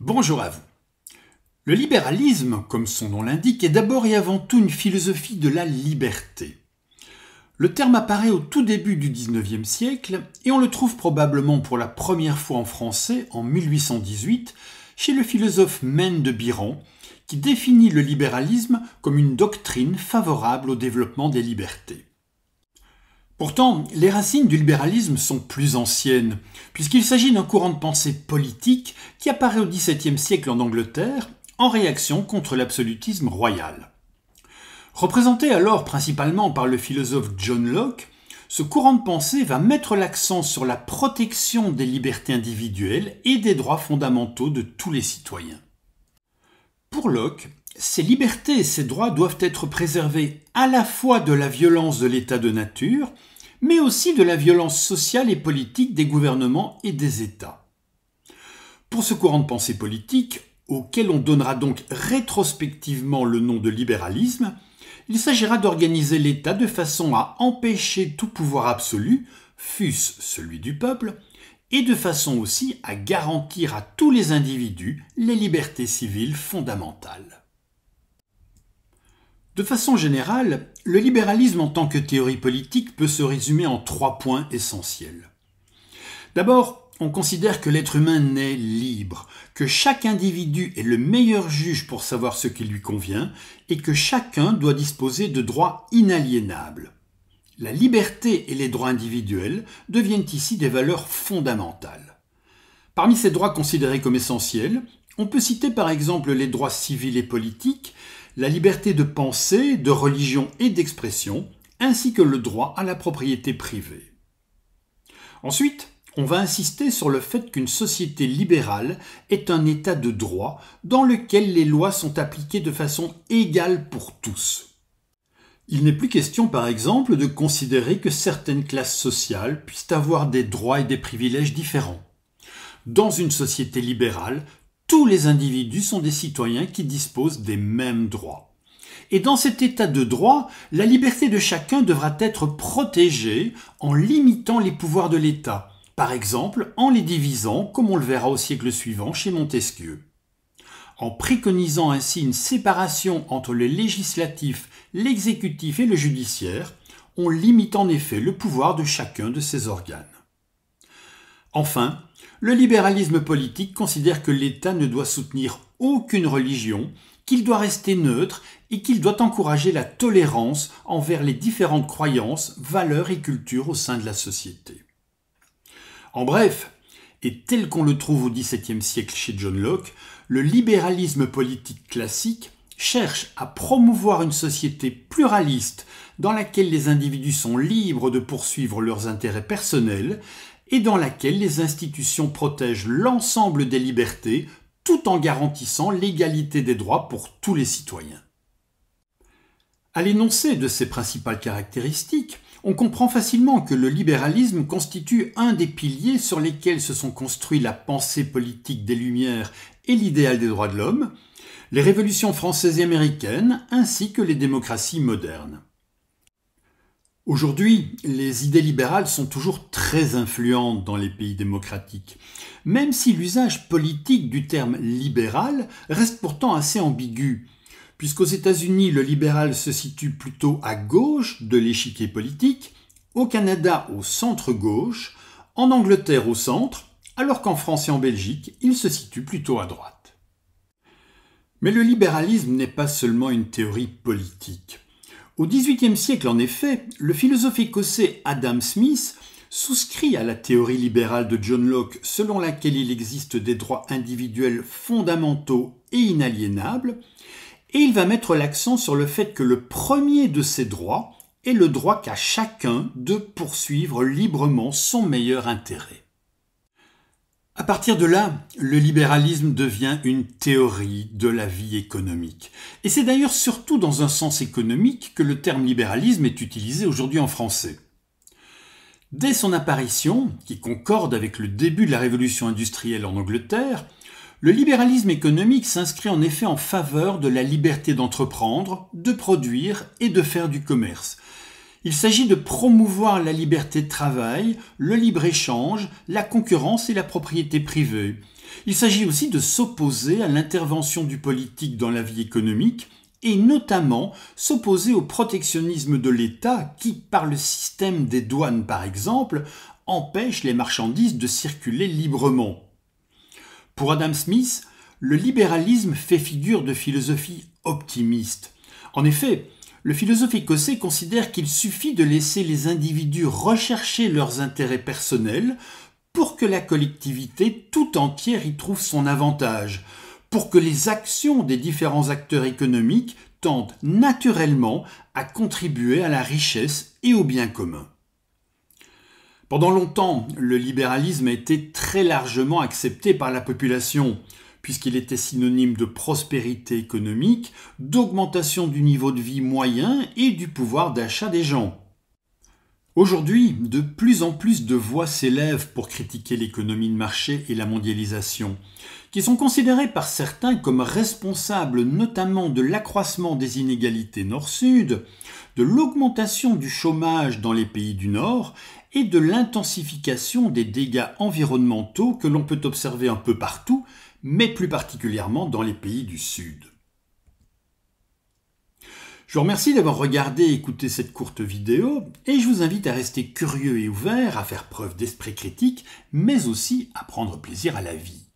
Bonjour à vous. Le libéralisme, comme son nom l'indique, est d'abord et avant tout une philosophie de la liberté. Le terme apparaît au tout début du XIXe siècle et on le trouve probablement pour la première fois en français en 1818 chez le philosophe Maine de Biran qui définit le libéralisme comme une doctrine favorable au développement des libertés. Pourtant, les racines du libéralisme sont plus anciennes, puisqu'il s'agit d'un courant de pensée politique qui apparaît au XVIIe siècle en Angleterre en réaction contre l'absolutisme royal. Représenté alors principalement par le philosophe John Locke, ce courant de pensée va mettre l'accent sur la protection des libertés individuelles et des droits fondamentaux de tous les citoyens. Pour Locke, ces libertés et ces droits doivent être préservés à la fois de la violence de l'état de nature, mais aussi de la violence sociale et politique des gouvernements et des États. Pour ce courant de pensée politique, auquel on donnera donc rétrospectivement le nom de libéralisme, il s'agira d'organiser l'État de façon à empêcher tout pouvoir absolu, fût-ce celui du peuple, et de façon aussi à garantir à tous les individus les libertés civiles fondamentales. De façon générale, le libéralisme en tant que théorie politique peut se résumer en 3 points essentiels. D'abord, on considère que l'être humain naît libre, que chaque individu est le meilleur juge pour savoir ce qui lui convient et que chacun doit disposer de droits inaliénables. La liberté et les droits individuels deviennent ici des valeurs fondamentales. Parmi ces droits considérés comme essentiels, on peut citer par exemple les droits civils et politiques, la liberté de pensée, de religion et d'expression, ainsi que le droit à la propriété privée. Ensuite, on va insister sur le fait qu'une société libérale est un état de droit dans lequel les lois sont appliquées de façon égale pour tous. Il n'est plus question, par exemple, de considérer que certaines classes sociales puissent avoir des droits et des privilèges différents. Dans une société libérale, tous les individus sont des citoyens qui disposent des mêmes droits. Et dans cet état de droit, la liberté de chacun devra être protégée en limitant les pouvoirs de l'État, par exemple en les divisant, comme on le verra au siècle suivant chez Montesquieu. En préconisant ainsi une séparation entre le législatif, l'exécutif et le judiciaire, on limite en effet le pouvoir de chacun de ces organes. Enfin, le libéralisme politique considère que l'État ne doit soutenir aucune religion, qu'il doit rester neutre et qu'il doit encourager la tolérance envers les différentes croyances, valeurs et cultures au sein de la société. En bref, et tel qu'on le trouve au XVIIe siècle chez John Locke, le libéralisme politique classique cherche à promouvoir une société pluraliste dans laquelle les individus sont libres de poursuivre leurs intérêts personnels et dans laquelle les institutions protègent l'ensemble des libertés tout en garantissant l'égalité des droits pour tous les citoyens. À l'énoncé de ces principales caractéristiques, on comprend facilement que le libéralisme constitue un des piliers sur lesquels se sont construits la pensée politique des Lumières et l'idéal des droits de l'homme, les révolutions françaises et américaines ainsi que les démocraties modernes. Aujourd'hui, les idées libérales sont toujours très influentes dans les pays démocratiques, même si l'usage politique du terme libéral reste pourtant assez ambigu, puisqu'aux États-Unis, le libéral se situe plutôt à gauche de l'échiquier politique, au Canada au centre-gauche, en Angleterre au centre, alors qu'en France et en Belgique, il se situe plutôt à droite. Mais le libéralisme n'est pas seulement une théorie politique. Au XVIIIe siècle, en effet, le philosophe écossais Adam Smith souscrit à la théorie libérale de John Locke selon laquelle il existe des droits individuels fondamentaux et inaliénables, et il va mettre l'accent sur le fait que le premier de ces droits est le droit qu'a chacun de poursuivre librement son meilleur intérêt. À partir de là, le libéralisme devient une théorie de la vie économique. Et c'est d'ailleurs surtout dans un sens économique que le terme libéralisme est utilisé aujourd'hui en français. Dès son apparition, qui concorde avec le début de la révolution industrielle en Angleterre, le libéralisme économique s'inscrit en effet en faveur de la liberté d'entreprendre, de produire et de faire du commerce. Il s'agit de promouvoir la liberté de travail, le libre-échange, la concurrence et la propriété privée. Il s'agit aussi de s'opposer à l'intervention du politique dans la vie économique et notamment s'opposer au protectionnisme de l'État qui, par le système des douanes par exemple, empêche les marchandises de circuler librement. Pour Adam Smith, le libéralisme fait figure de philosophie optimiste. En effet, le philosophe écossais considère qu'il suffit de laisser les individus rechercher leurs intérêts personnels pour que la collectivité tout entière y trouve son avantage, pour que les actions des différents acteurs économiques tendent naturellement à contribuer à la richesse et au bien commun. Pendant longtemps, le libéralisme a été très largement accepté par la population, puisqu'il était synonyme de prospérité économique, d'augmentation du niveau de vie moyen et du pouvoir d'achat des gens. Aujourd'hui, de plus en plus de voix s'élèvent pour critiquer l'économie de marché et la mondialisation, qui sont considérées par certains comme responsables notamment de l'accroissement des inégalités nord-sud, de l'augmentation du chômage dans les pays du Nord et de l'intensification des dégâts environnementaux que l'on peut observer un peu partout, mais plus particulièrement dans les pays du Sud. Je vous remercie d'avoir regardé et écouté cette courte vidéo et je vous invite à rester curieux et ouvert, à faire preuve d'esprit critique, mais aussi à prendre plaisir à la vie.